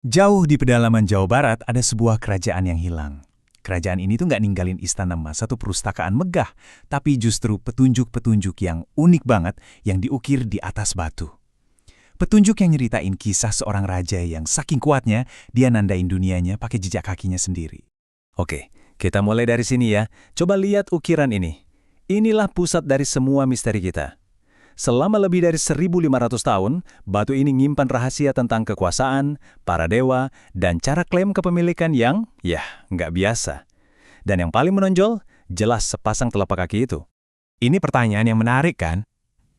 Jauh di pedalaman Jawa Barat ada sebuah kerajaan yang hilang. Kerajaan ini tuh nggak ninggalin istana emas atau perpustakaan megah, tapi justru petunjuk-petunjuk yang unik banget yang diukir di atas batu. Petunjuk yang nyeritain kisah seorang raja yang saking kuatnya, dia nandain dunianya pakai jejak kakinya sendiri. Oke, kita mulai dari sini ya. Coba lihat ukiran ini. Inilah pusat dari semua misteri kita. Selama lebih dari 1.500 tahun, batu ini nyimpan rahasia tentang kekuasaan, para dewa, dan cara klaim kepemilikan yang, nggak biasa. Dan yang paling menonjol, jelas sepasang telapak kaki itu. Ini pertanyaan yang menarik kan?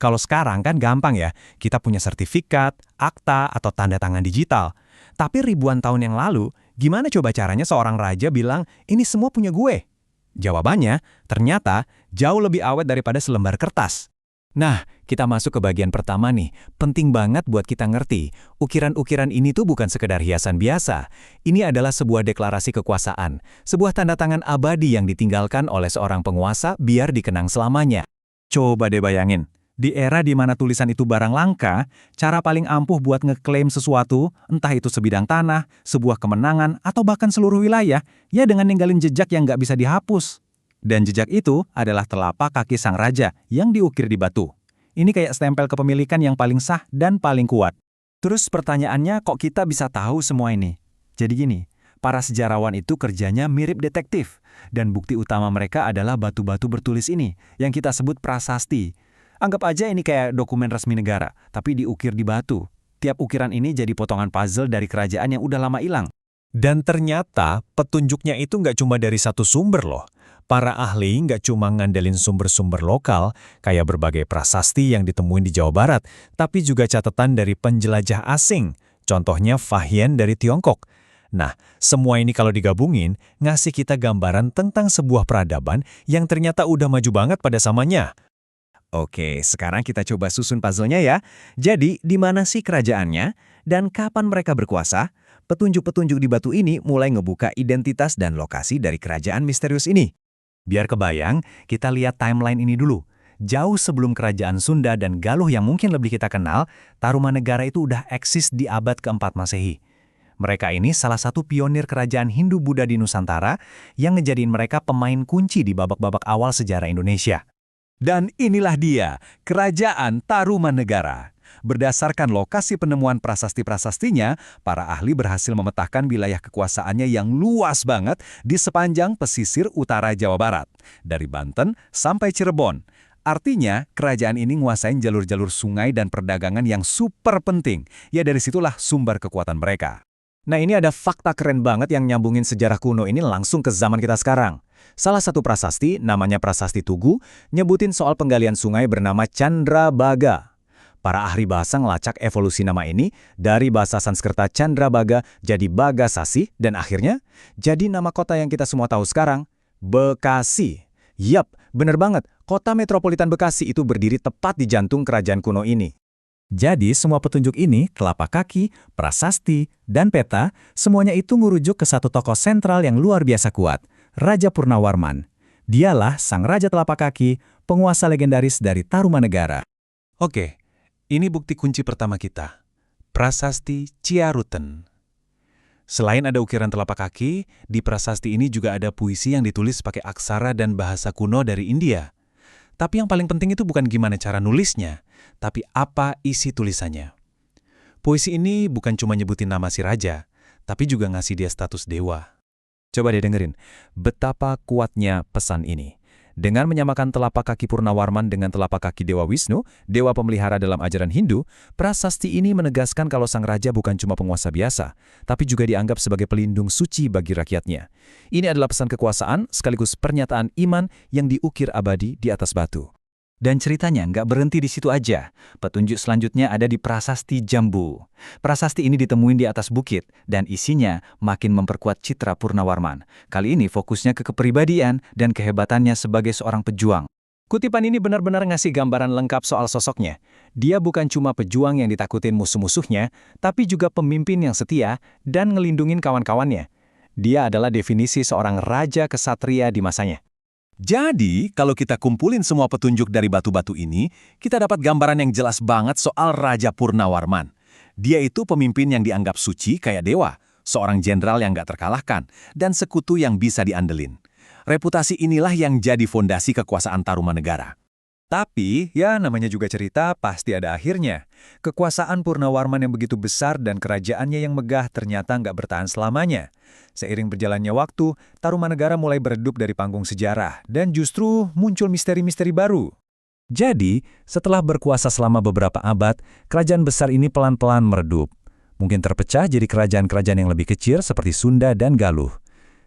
Kalau sekarang kan gampang ya, kita punya sertifikat, akta, atau tanda tangan digital. Tapi ribuan tahun yang lalu, gimana coba caranya seorang raja bilang, ini semua punya gue? Jawabannya, ternyata jauh lebih awet daripada selembar kertas. Nah, kita masuk ke bagian pertama nih. Penting banget buat kita ngerti, ukiran-ukiran ini tuh bukan sekedar hiasan biasa. Ini adalah sebuah deklarasi kekuasaan, sebuah tanda tangan abadi yang ditinggalkan oleh seorang penguasa biar dikenang selamanya. Coba deh bayangin, di era di mana tulisan itu barang langka, cara paling ampuh buat ngeklaim sesuatu, entah itu sebidang tanah, sebuah kemenangan, atau bahkan seluruh wilayah, ya dengan ninggalin jejak yang nggak bisa dihapus. Dan jejak itu adalah telapak kaki sang raja yang diukir di batu. Ini kayak stempel kepemilikan yang paling sah dan paling kuat. Terus pertanyaannya, kok kita bisa tahu semua ini? Jadi gini, para sejarawan itu kerjanya mirip detektif. Dan bukti utama mereka adalah batu-batu bertulis ini, yang kita sebut prasasti. Anggap aja ini kayak dokumen resmi negara, tapi diukir di batu. Tiap ukiran ini jadi potongan puzzle dari kerajaan yang udah lama hilang. Dan ternyata petunjuknya itu nggak cuma dari satu sumber loh. Para ahli nggak cuma ngandelin sumber-sumber lokal, kayak berbagai prasasti yang ditemuin di Jawa Barat, tapi juga catatan dari penjelajah asing, contohnya Fahian dari Tiongkok. Nah, semua ini kalau digabungin, ngasih kita gambaran tentang sebuah peradaban yang ternyata udah maju banget pada zamannya. Oke, sekarang kita coba susun puzzle-nya ya. Jadi, di mana sih kerajaannya? Dan kapan mereka berkuasa? Petunjuk-petunjuk di batu ini mulai ngebuka identitas dan lokasi dari kerajaan misterius ini. Biar kebayang, kita lihat timeline ini dulu. Jauh sebelum kerajaan Sunda dan Galuh yang mungkin lebih kita kenal, Tarumanegara itu udah eksis di abad keempat Masehi. Mereka ini salah satu pionir kerajaan Hindu-Buddha di Nusantara yang ngejadiin mereka pemain kunci di babak-babak awal sejarah Indonesia. Dan inilah dia, Kerajaan Tarumanegara. Berdasarkan lokasi penemuan prasasti-prasastinya, para ahli berhasil memetakan wilayah kekuasaannya yang luas banget di sepanjang pesisir utara Jawa Barat, dari Banten sampai Cirebon. Artinya, kerajaan ini nguasain jalur-jalur sungai dan perdagangan yang super penting. Ya dari situlah sumber kekuatan mereka. Nah ini ada fakta keren banget yang nyambungin sejarah kuno ini langsung ke zaman kita sekarang. Salah satu prasasti, namanya Prasasti Tugu, nyebutin soal penggalian sungai bernama Candrabaga. Para ahli bahasa ngelacak evolusi nama ini dari bahasa Sanskerta Candrabaga jadi Bagasasi dan akhirnya jadi nama kota yang kita semua tahu sekarang, Bekasi. Yap, bener banget, kota metropolitan Bekasi itu berdiri tepat di jantung kerajaan kuno ini. Jadi semua petunjuk ini, telapak kaki, prasasti, dan peta, semuanya itu ngurujuk ke satu tokoh sentral yang luar biasa kuat, Raja Purnawarman. Dialah sang raja telapak kaki, penguasa legendaris dari Tarumanegara. Oke. Ini bukti kunci pertama kita, Prasasti Ciaruten. Selain ada ukiran telapak kaki, di prasasti ini juga ada puisi yang ditulis pakai aksara dan bahasa kuno dari India. Tapi yang paling penting itu bukan gimana cara nulisnya, tapi apa isi tulisannya. Puisi ini bukan cuma nyebutin nama si raja, tapi juga ngasih dia status dewa. Coba deh dengerin, betapa kuatnya pesan ini. Dengan menyamakan telapak kaki Purnawarman dengan telapak kaki Dewa Wisnu, dewa pemelihara dalam ajaran Hindu, prasasti ini menegaskan kalau sang raja bukan cuma penguasa biasa, tapi juga dianggap sebagai pelindung suci bagi rakyatnya. Ini adalah pesan kekuasaan sekaligus pernyataan iman yang diukir abadi di atas batu. Dan ceritanya nggak berhenti di situ aja. Petunjuk selanjutnya ada di Prasasti Jambu. Prasasti ini ditemuin di atas bukit, dan isinya makin memperkuat citra Purnawarman. Kali ini fokusnya ke kepribadian dan kehebatannya sebagai seorang pejuang. Kutipan ini benar-benar ngasih gambaran lengkap soal sosoknya. Dia bukan cuma pejuang yang ditakutin musuh-musuhnya, tapi juga pemimpin yang setia dan ngelindungin kawan-kawannya. Dia adalah definisi seorang raja kesatria di masanya. Jadi, kalau kita kumpulin semua petunjuk dari batu-batu ini, kita dapat gambaran yang jelas banget soal Raja Purnawarman. Dia itu pemimpin yang dianggap suci kayak dewa, seorang jenderal yang gak terkalahkan, dan sekutu yang bisa diandelin. Reputasi inilah yang jadi fondasi kekuasaan Tarumanegara. Tapi, ya namanya juga cerita, pasti ada akhirnya. Kekuasaan Purnawarman yang begitu besar dan kerajaannya yang megah ternyata nggak bertahan selamanya. Seiring berjalannya waktu, Tarumanegara mulai beredup dari panggung sejarah, dan justru muncul misteri-misteri baru. Jadi, setelah berkuasa selama beberapa abad, kerajaan besar ini pelan-pelan meredup. Mungkin terpecah jadi kerajaan-kerajaan yang lebih kecil seperti Sunda dan Galuh.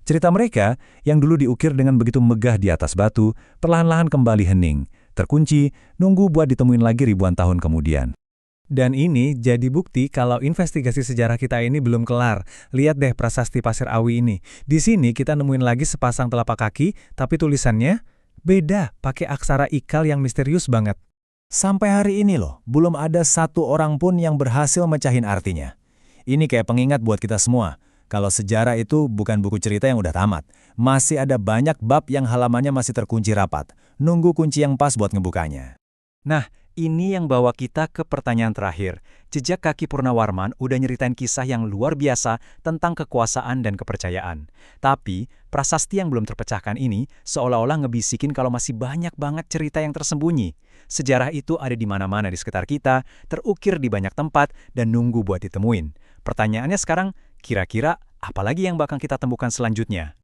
Cerita mereka, yang dulu diukir dengan begitu megah di atas batu, perlahan-lahan kembali hening, terkunci, nunggu buat ditemuin lagi ribuan tahun kemudian. Dan ini jadi bukti kalau investigasi sejarah kita ini belum kelar. Lihat deh prasasti Pasir Awi ini. Di sini kita nemuin lagi sepasang telapak kaki, tapi tulisannya beda, pakai aksara ikal yang misterius banget. Sampai hari ini loh, belum ada satu orang pun yang berhasil mecahin artinya. Ini kayak pengingat buat kita semua. Kalau sejarah itu bukan buku cerita yang udah tamat. Masih ada banyak bab yang halamannya masih terkunci rapat. Nunggu kunci yang pas buat ngebukanya. Nah, ini yang bawa kita ke pertanyaan terakhir. Jejak kaki Purnawarman udah nyeritain kisah yang luar biasa tentang kekuasaan dan kepercayaan. Tapi, prasasti yang belum terpecahkan ini seolah-olah ngebisikin kalau masih banyak banget cerita yang tersembunyi. Sejarah itu ada di mana-mana di sekitar kita, terukir di banyak tempat, dan nunggu buat ditemuin. Pertanyaannya sekarang, kira-kira apa lagi yang bakal kita temukan selanjutnya?